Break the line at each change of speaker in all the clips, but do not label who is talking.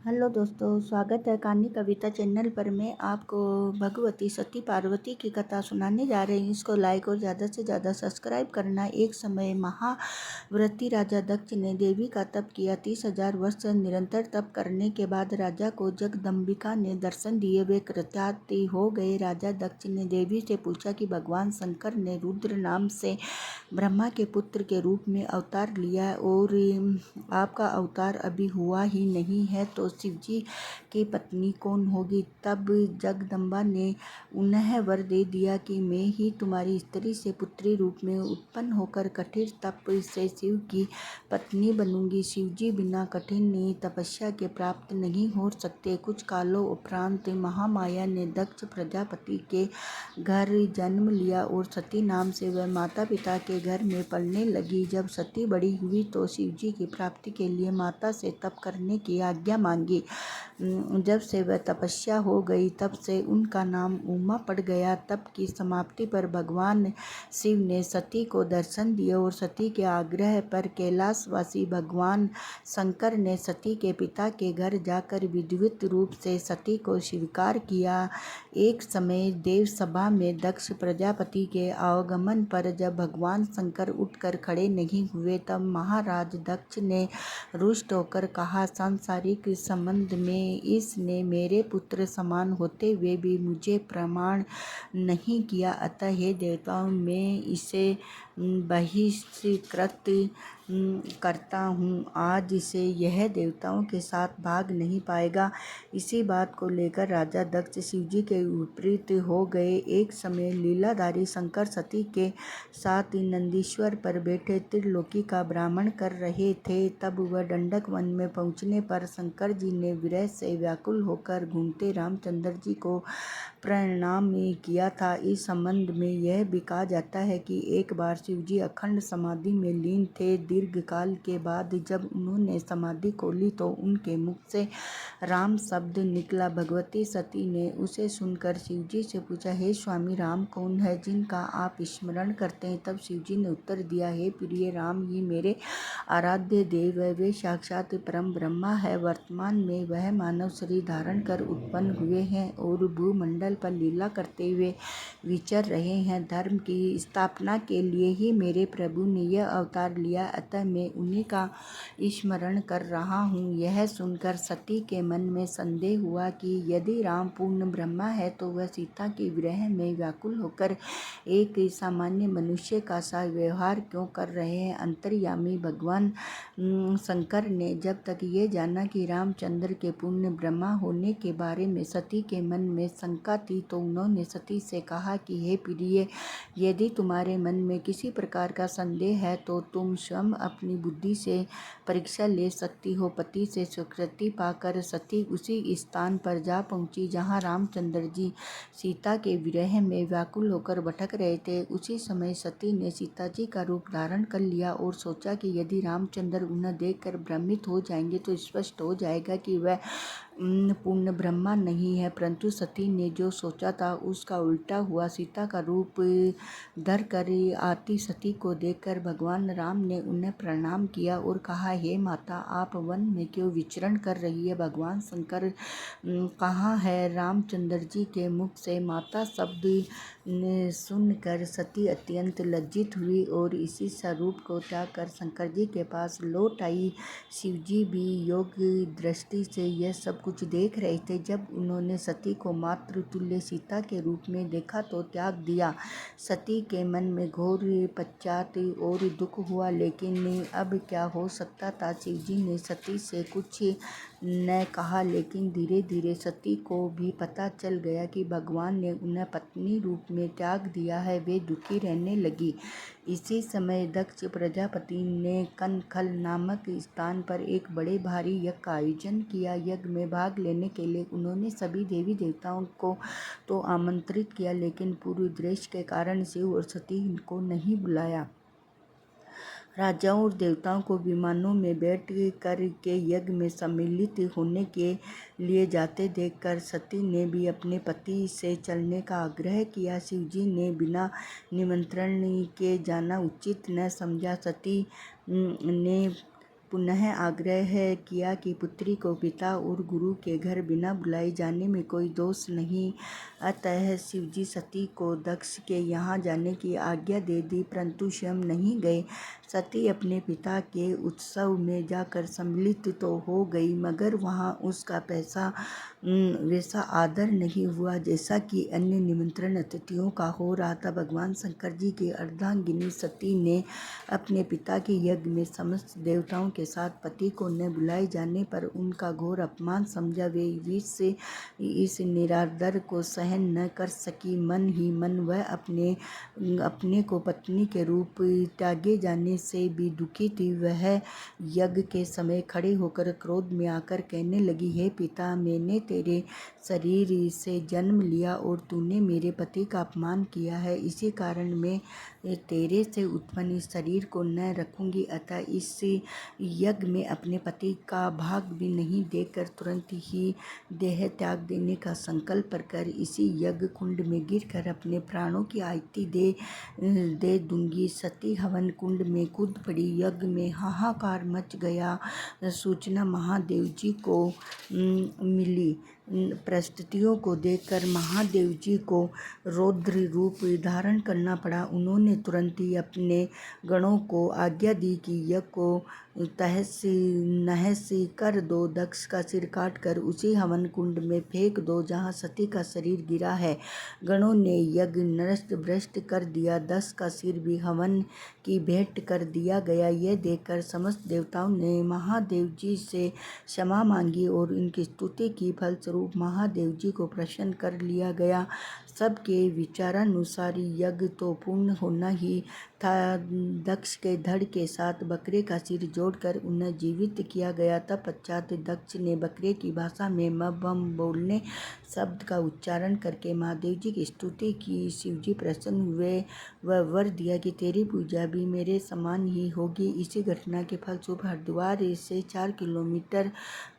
Hello दोस्तों, स्वागत है कहानी कविता चैनल पर। मैं आपको भगवती सती पार्वती की कथा सुनाने जा रही हूँ। इसको लाइक और ज़्यादा से ज़्यादा सब्सक्राइब करना। एक समय महाव्रती राजा दक्ष ने देवी का तप किया। 30,000 वर्ष निरंतर तप करने के बाद राजा को जगदम्बिका ने दर्शन दिए। वे कृतार्थ हो गए। राजा दक्ष ने देवी से पूछा कि भगवान शंकर ने रुद्र नाम से ब्रह्मा के पुत्र के रूप में अवतार लिया और आपका अवतार अभी हुआ ही नहीं है, तो शिवजी की पत्नी कौन होगी? तब जगदम्बा ने उन्हें वर दे दिया कि मैं ही तुम्हारी स्त्री से पुत्री रूप में उत्पन्न होकर कठिन तप से शिव की पत्नी बनूंगी। शिवजी बिना कठिन तपस्या के प्राप्त नहीं हो सकते। कुछ कालों उपरांत महामाया ने दक्ष प्रजापति के घर जन्म लिया और सती नाम से वह माता पिता के घर में पलने लगी। जब सती बड़ी हुई तो शिवजी की प्राप्ति के लिए माता से तप करने की आज्ञा मांगी। जब से वह तपस्या हो गई तब से उनका नाम उमा पड़ गया। तप की समाप्ति पर भगवान शिव ने सती को दर्शन दिए और सती के आग्रह पर कैलाशवासी भगवान शंकर ने सती के पिता के घर जाकर विधिवत रूप से सती को स्वीकार किया। एक समय देव सभा में दक्ष प्रजापति के आगमन पर जब भगवान शंकर उठकर खड़े नहीं हुए, तब महाराज दक्ष ने रुष्ट होकर कहा, सांसारिक संबंध में इसने मेरे पुत्र समान होते हुए भी मुझे प्रमाण नहीं किया, अतः हे देवताओं, मैं इसे बहिष्कृत करता हूँ। आज से यह देवताओं के साथ भाग नहीं पाएगा। इसी बात को लेकर राजा दक्ष शिवजी के विपरीत हो गए। एक समय लीलाधारी शंकर सती के साथ नंदीश्वर पर बैठे त्रिलोकी का भ्रमण कर रहे थे। तब वह दंडक वन में पहुंचने पर शंकर जी ने विरह से व्याकुल होकर घूमते रामचंद्र जी को प्रणाम किया था। इस संबंध में यह भी कहा जाता है कि एक बार शिवजी अखंड समाधि में लीन थे। दीर्घ काल के बाद जब उन्होंने समाधि खोली तो उनके मुख से राम शब्द निकला। भगवती सती ने उसे सुनकर शिवजी से पूछा, हे स्वामी, राम कौन है जिनका आप स्मरण करते हैं? तब शिवजी ने उत्तर दिया, हे प्रिय, राम ही मेरे आराध्य देव है। वे साक्षात परम ब्रह्मा है। वर्तमान में वह मानव शरीर धारण कर उत्पन्न हुए हैं और भूमंडल पर लीला करते हुए विचर रहे हैं। धर्म की स्थापना के लिए ही मेरे प्रभु ने यह अवतार लिया, अतः मैं उन्हीं का स्मरण कर रहा हूँ। यह सुनकर सती के मन में संदेह हुआ कि यदि राम पूर्ण ब्रह्मा है तो वह सीता के विरह में व्याकुल होकर एक सामान्य मनुष्य का सा व्यवहार क्यों कर रहे हैं। अंतर्यामी भगवान शंकर ने जब तक ये जाना कि रामचंद्र के पूर्ण ब्रह्मा होने के बारे में सती के मन में शंका थी, तो उन्होंने सती से कहा कि हे प्रिय, यदि तुम्हारे मन में किसी प्रकार का संदेह है तो तुम स्वयं अपनी बुद्धि से परीक्षा ले सकती हो। पति से स्वीकृति पाकर सती उसी स्थान पर जा पहुंची जहां रामचंद्र जी सीता के विरह में व्याकुल होकर भटक रहे थे। उसी समय सती ने सीता जी का रूप धारण कर लिया और सोचा कि यदि रामचंद्र उन्हें देखकर भ्रमित हो जाएंगे तो स्पष्ट हो जाएगा कि वह पूर्ण ब्रह्मा नहीं है। परंतु सती ने जो सोचा था उसका उल्टा हुआ। सीता का रूप धर कर आती सती को देखकर भगवान राम ने उन्हें प्रणाम किया और कहा, हे माता, आप वन में क्यों विचरण कर रही है? भगवान शंकर कहाँ है? रामचंद्र जी के मुख से माता शब्द सुनकर सती अत्यंत लज्जित हुई और इसी स्वरूप को त्याग कर शंकर जी के पास लौट आई। शिवजी भी योग दृष्टि से यह सब कुछ देख रहे थे। जब उन्होंने सती को मातृतुल्य सीता के रूप में देखा तो त्याग दिया। सती के मन में घोर पश्चाताप और दुख हुआ, लेकिन अब क्या हो सकता था। शिवजी ने सती से कुछ न कहा, लेकिन धीरे धीरे सती को भी पता चल गया कि भगवान ने उन्हें पत्नी रूप में त्याग दिया है। वे दुखी रहने लगी। इसी समय दक्ष प्रजापति ने कनखल नामक स्थान पर एक बड़े भारी यज्ञ का आयोजन किया। यज्ञ में भाग लेने के लिए उन्होंने सभी देवी देवताओं को तो आमंत्रित किया, लेकिन पूर्व द्वेष के कारण शिव और सती को नहीं बुलाया। राजाओं और देवताओं को विमानों में बैठ कर के यज्ञ में सम्मिलित होने के लिए जाते देखकर सती ने भी अपने पति से चलने का आग्रह किया। शिवजी ने बिना निमंत्रण के जाना उचित न समझा। सती ने पुनः आग्रह किया कि पुत्री को पिता और गुरु के घर बिना बुलाए जाने में कोई दोष नहीं। अतः शिवजी सती को दक्ष के यहाँ जाने की आज्ञा दे दी, परंतु स्वयं नहीं गए। सती अपने पिता के उत्सव में जाकर सम्मिलित तो हो गई, मगर वहाँ उसका वैसा आदर नहीं हुआ जैसा कि अन्य निमंत्रण अतिथियों का हो रहा था। भगवान शंकर जी की अर्धांगिनी सती ने अपने पिता के यज्ञ में समस्त देवताओं के साथ पति को न बुलाए जाने पर उनका घोर अपमान समझा। वे इस निरादर को सहन न कर सकी। मन ही मन वह अपने को पत्नी के रूप त्यागे जाने से भी दुखी थी। वह यज्ञ के समय खड़े होकर क्रोध में आकर कहने लगी, हे पिता, मैंने तेरे शरीर से जन्म लिया और तूने मेरे पति का अपमान किया है। इसी कारण मैं तेरे से उत्पन्न इस शरीर को न रखूंगी। अतः इस यज्ञ में अपने पति का भाग भी नहीं देकर तुरंत ही देह त्याग देने का संकल्प कर इसी यज्ञ कुंड में गिरकर अपने प्राणों की आहुति दे दूंगी। सती हवन कुंड में कूद पड़ी। यज्ञ में हाहाकार मच गया। सूचना महादेव जी को मिली। परिस्थितियों को देखकर महादेव जी को रौद्र रूप धारण करना पड़ा। उन्होंने तुरंत ही अपने गणों को आज्ञा दी कि यज्ञ को तहस नहस कर दो। दक्ष का सिर काट कर उसी हवन कुंड में फेंक दो जहाँ सती का शरीर गिरा है। गणों ने यज्ञ नष्ट भ्रष्ट कर दिया। दक्ष का सिर भी हवन की भेंट कर दिया गया। यह देखकर समस्त देवताओं ने महादेव जी से क्षमा मांगी और उनकी स्तुति की। फलस्वरूप महादेव जी को प्रसन्न कर लिया गया। सबके विचारानुसार यज्ञ तो पूर्ण होना ही था। दक्ष के धड़ के साथ बकरे का सिर जोड़कर उन्हें जीवित किया गया। तत्पश्चात दक्ष ने बकरे की भाषा में मम बोलने शब्द का उच्चारण करके महादेव जी की स्तुति की। शिवजी प्रसन्न हुए। वह वर दिया कि तेरी पूजा भी मेरे समान ही होगी। इसी घटना के फलस्वरूप हरिद्वार से 4 किलोमीटर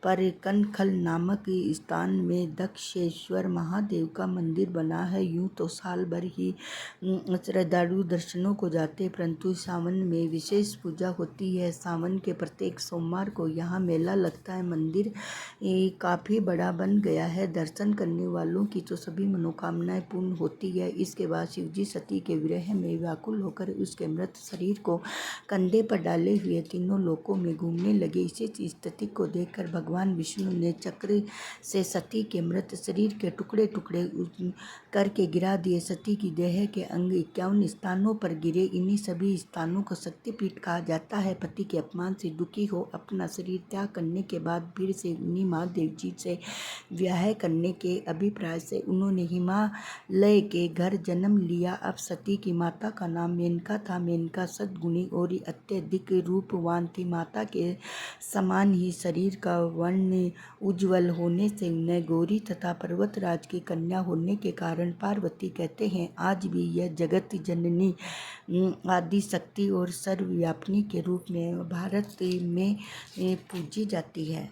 पर कनखल नामक स्थान में दक्षेश्वर महादेव का मंदिर बना है। यूं तो साल भर ही श्रद्धालु दर्शनों को जाते, परंतु सावन में विशेष पूजा होती है। सावन के प्रत्येक सोमवार को यहाँ मेला लगता है। मंदिर काफी बड़ा बन गया है। दर्शन करने वालों की तो सभी मनोकामनाएं पूर्ण होती है। इसके बाद शिवजी सती के विरह में व्याकुल होकर उसके मृत शरीर को कंधे पर डाले हुए तीनों लोकों में घूमने लगे। इसी स्थिति को देखकर भगवान विष्णु ने चक्र से सती के मृत शरीर के टुकड़े टुकड़े करके गिरा दिए। सती की देह के अंग 51 स्थानों पर गिरे। इन्हीं सभी स्थानों को शक्तिपीठ कहा जाता है। पति के अपमान से दुखी हो अपना शरीर त्याग करने के बाद फिर से उन्हीं महादेव जी से विवाह करने के अभिप्राय से उन्होंने हिमालय के घर जन्म लिया। अब सती की माता का नाम मेनका था। मेनका सद्गुणी और अत्यधिक रूपवान थी। माता के समान ही शरीर का वर्ण उज्ज्वल होने से उन्हें गौरी तथा पर्वतराज की कन्या होने के कारण पार्वती कहते हैं। आज भी यह जगत जननी आदि शक्ति और सर्वव्यापिनी के रूप में भारत में पूजी जाती है।